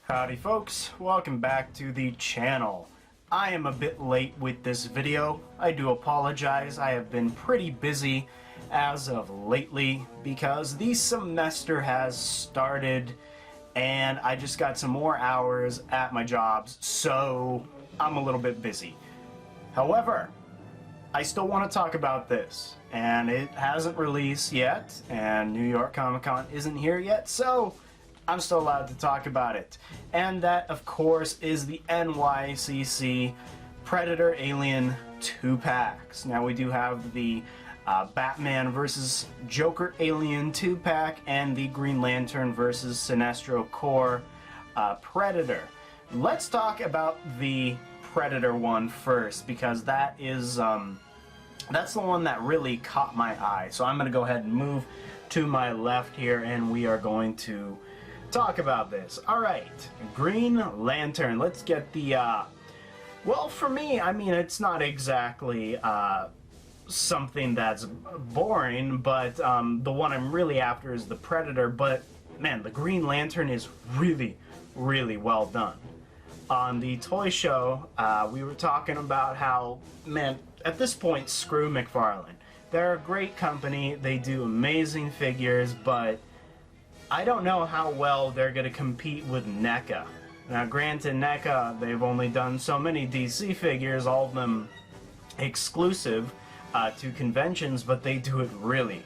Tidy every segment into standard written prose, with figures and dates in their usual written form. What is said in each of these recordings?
Howdy folks, welcome back to the channel. I am a bit late with this video. I do apologize. I have been pretty busy as of lately because the semester has started and I just got some more hours at my jobs, so I'm a little bit busy. However, I still want to talk about this, and it hasn't released yet, and New York Comic Con isn't here yet, so I'm still allowed to talk about it. And that, of course, is the NYCC Predator Alien 2-packs. Now, we do have the Batman vs. Joker Alien 2-pack and the Green Lantern vs. Sinestro Corps Predator. Let's talk about the Predator one first, because that is that's the one that really caught my eye. So I'm going to go ahead and move to my left here, and we are going to talk about this. Alright, Green Lantern. Let's get the, well, for me, I mean, it's not exactly something that's boring, but the one I'm really after is the Predator, but man, the Green Lantern is really, really well done. On the toy show, we were talking about how, man, at this point, screw McFarlane. They're a great company, they do amazing figures, but I don't know how well they're going to compete with NECA. Now, granted, NECA, they've only done so many DC figures, all of them exclusive to conventions, but they do it really,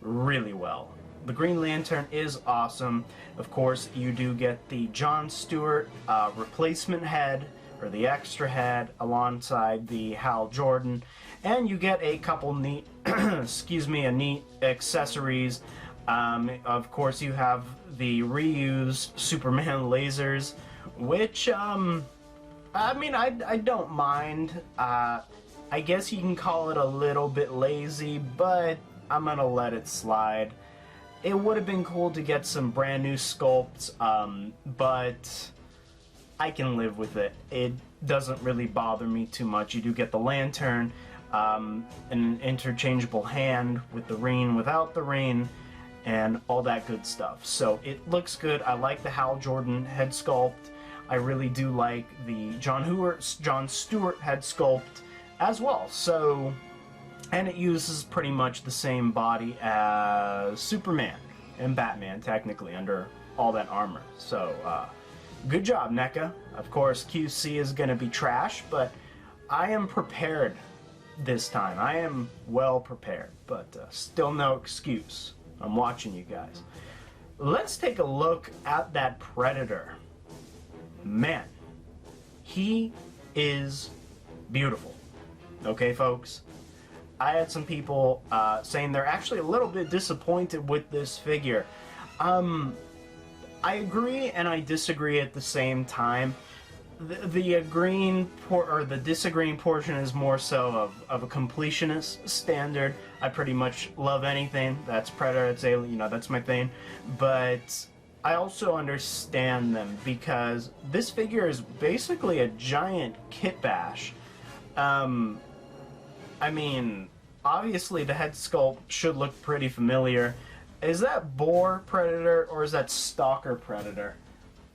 really well. The Green Lantern is awesome. Of course, you do get the John Stewart replacement head, or the extra head, alongside the Hal Jordan, and you get a couple neat, neat accessories. Of course, you have the reused Superman lasers, which, I mean, I don't mind. I guess you can call it a little bit lazy, but I'm gonna let it slide. It would have been cool to get some brand new sculpts, but I can live with it. It doesn't really bother me too much. You do get the lantern, an interchangeable hand with the ring, without the ring, and all that good stuff. So it looks good. I like the Hal Jordan head sculpt. I really do like the John Stewart head sculpt as well. So, and it uses pretty much the same body as Superman and Batman, technically, under all that armor. So, good job, NECA. Of course, QC is going to be trash, but I am prepared this time. I am well prepared, but still no excuse. I'm watching you guys. Let's take a look at that Predator. Man, he is beautiful. Okay, folks? I had some people saying they're actually a little bit disappointed with this figure. I agree and I disagree at the same time. The agreeing or the disagreeing portion is more so of a completionist standard. I pretty much love anything that's Predator, it's Alien, you know, that's my thing. But I also understand them because this figure is basically a giant kit bash. I mean, obviously the head sculpt should look pretty familiar. Is that Boar Predator or is that Stalker Predator?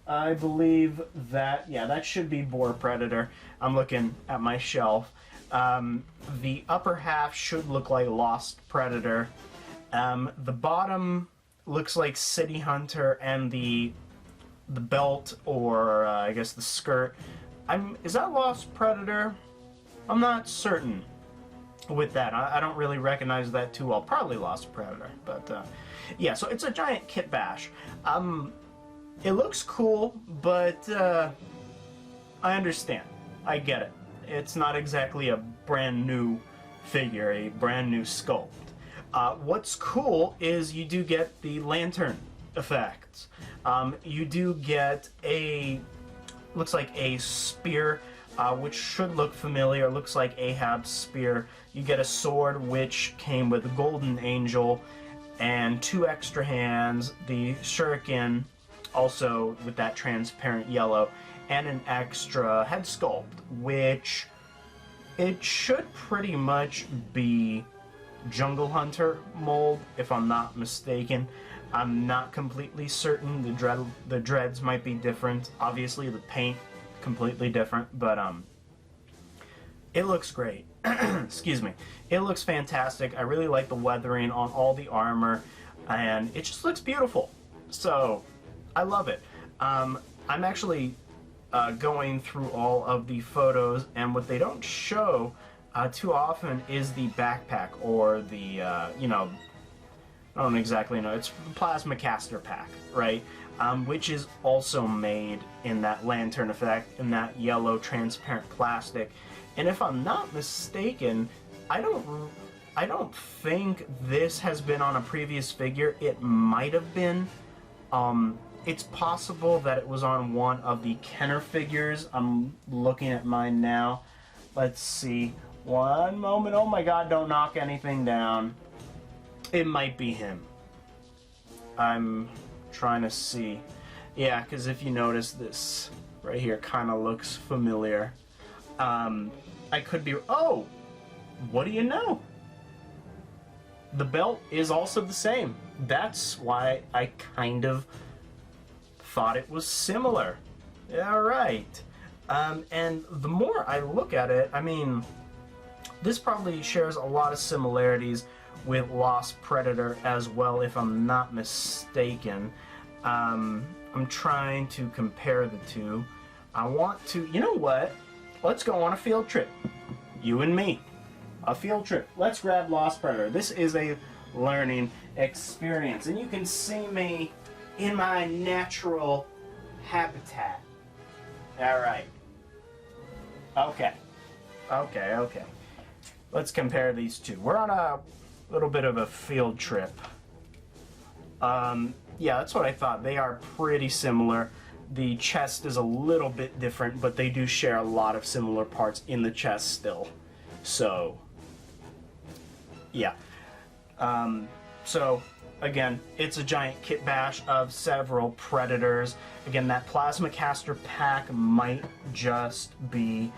I believe that, yeah, that should be Boar Predator. I'm looking at my shelf. The upper half should look like Lost Predator. The bottom looks like City Hunter, and the belt, or I guess the skirt, is that Lost Predator? I'm not certain with that. I don't really recognize that too well. Probably Lost Predator, but yeah, so it's a giant kit bash. It looks cool, but I understand. I get it. It's not exactly a brand new figure, a brand new sculpt. What's cool is you do get the lantern effects. You do get looks like a spear, which should look familiar. Looks like Ahab's spear. You get a sword, which came with a golden angel, and 2 extra hands, the shuriken, also with that transparent yellow, and an extra head sculpt, which it should pretty much be Jungle Hunter mold, if I'm not mistaken. I'm not completely certain. The dreads might be different. Obviously, the paint completely different, but it looks great. Excuse me. It looks fantastic. I really like the weathering on all the armor, and it just looks beautiful. So, I love it. I'm actually going through all of the photos, and what they don't show too often is the backpack, or the, you know, I don't exactly know, it's plasma caster pack, right? Which is also made in that lantern effect, in that yellow transparent plastic. And if I'm not mistaken, I don't think this has been on a previous figure. It might have been. It's possible that it was on one of the Kenner figures. I'm looking at mine now. Let's see. One moment. Oh my god, don't knock anything down. It might be him. I'm trying to see. Yeah, because if you notice, this right here kind of looks familiar. I could be... Oh! What do you know? The belt is also the same. That's why I kind of thought it was similar. Yeah, right. And the more I look at it, I mean, this probably shares a lot of similarities with Lost Predator as well, if I'm not mistaken. I'm trying to compare the two. I want to... You know what? Let's go on a field trip. You and me. A field trip. Let's grab Lost Predator. This is a learning experience. And you can see me in my natural habitat. Alright. Okay. Okay. Let's compare these two. We're on a little bit of a field trip. Yeah, that's what I thought. They are pretty similar. The chest is a little bit different, but they do share a lot of similar parts in the chest still. So, yeah. So, again, it's a giant kit bash of several Predators. Again, that Plasma Caster pack might just be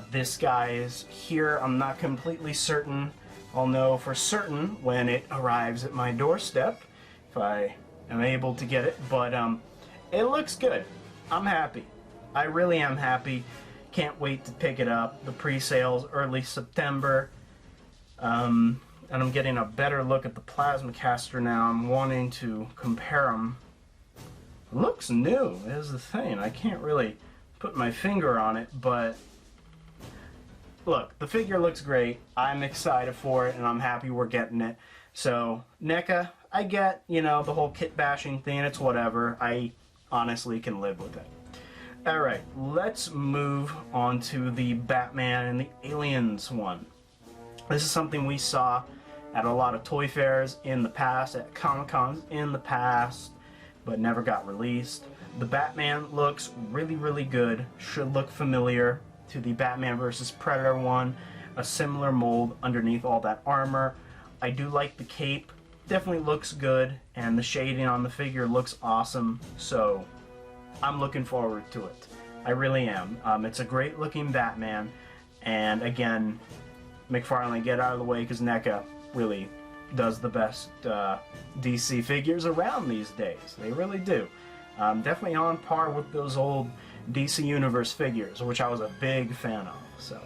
this guy's here. I'm not completely certain. I'll know for certain when it arrives at my doorstep, if I am able to get it, but it looks good. I'm happy. I really am happy. Can't wait to pick it up. The pre-sale's early September. And I'm getting a better look at the Plasma Caster now. I'm wanting to compare them. It looks new, is the thing. I can't really put my finger on it, but look, the figure looks great. I'm excited for it, and I'm happy we're getting it. So, NECA, I get, you know, the whole kit bashing thing. It's whatever. I honestly can live with it. Alright, let's move on to the Batman and the Aliens one. This is something we saw at a lot of toy fairs in the past, at Comic-Cons in the past, but never got released. The Batman looks really, really good. Should look familiar to the Batman vs. Predator one. A similar mold underneath all that armor. I do like the cape. Definitely looks good, and the shading on the figure looks awesome, so I'm looking forward to it. I really am. It's a great looking Batman, and again, McFarlane, get out of the way, because NECA really does the best DC figures around these days. They really do. Definitely on par with those old DC Universe figures, which I was a big fan of. So,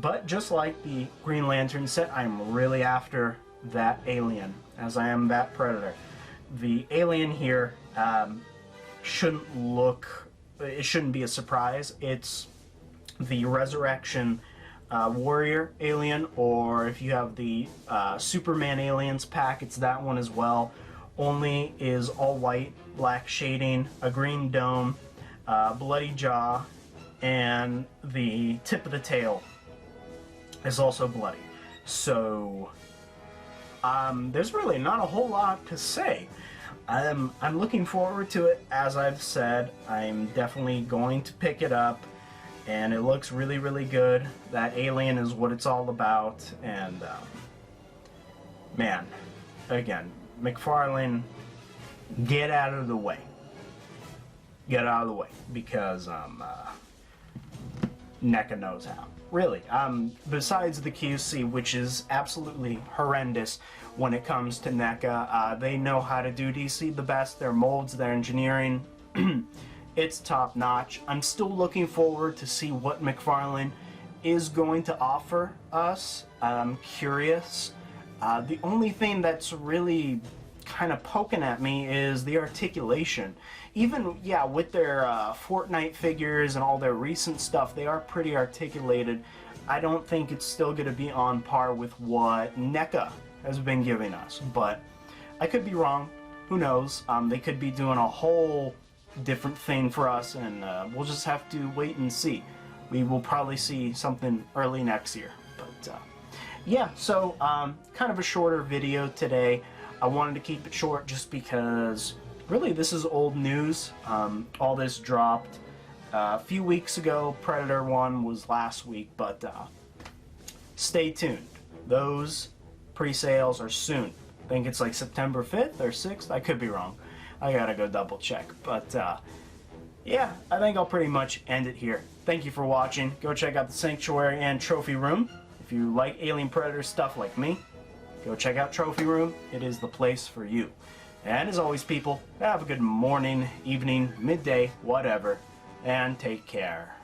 but just like the Green Lantern set, I'm really after that Alien, as I am that Predator. The Alien here shouldn't be a surprise. It's the Resurrection Warrior Alien, or if you have the Superman Aliens pack, it's that one as well. Only is all white, black shading, a green dome, bloody jaw, and the tip of the tail is also bloody. So there's really not a whole lot to say. I'm looking forward to it. As I've said, I'm definitely going to pick it up, and it looks really, really good. That Alien is what it's all about, and man, again, McFarlane, get out of the way. Get out of the way, because NECA knows how. really. Besides the QC, which is absolutely horrendous when it comes to NECA, they know how to do DC the best. Their molds, their engineering, it's top notch. I'm still looking forward to see what McFarlane is going to offer us. I'm curious. The only thing that's really kind of poking at me is the articulation. Even, yeah, with their Fortnite figures and all their recent stuff, they are pretty articulated. I don't think it's still going to be on par with what NECA has been giving us, but I could be wrong. Who knows? They could be doing a whole different thing for us, and we'll just have to wait and see. We will probably see something early next year. But yeah, so kind of a shorter video today. I wanted to keep it short just because really this is old news. All this dropped a few weeks ago. Predator 1 was last week, but stay tuned. Those pre-sales are soon. I think it's like September 5th or 6th. I could be wrong. I gotta go double check. But yeah, I think I'll pretty much end it here. Thank you for watching. Go check out the Sanctuary and Trophy Room. If you like Alien Predator stuff like me, go check out Trophy Room. It is the place for you. And as always, people, have a good morning, evening, midday, whatever, and take care.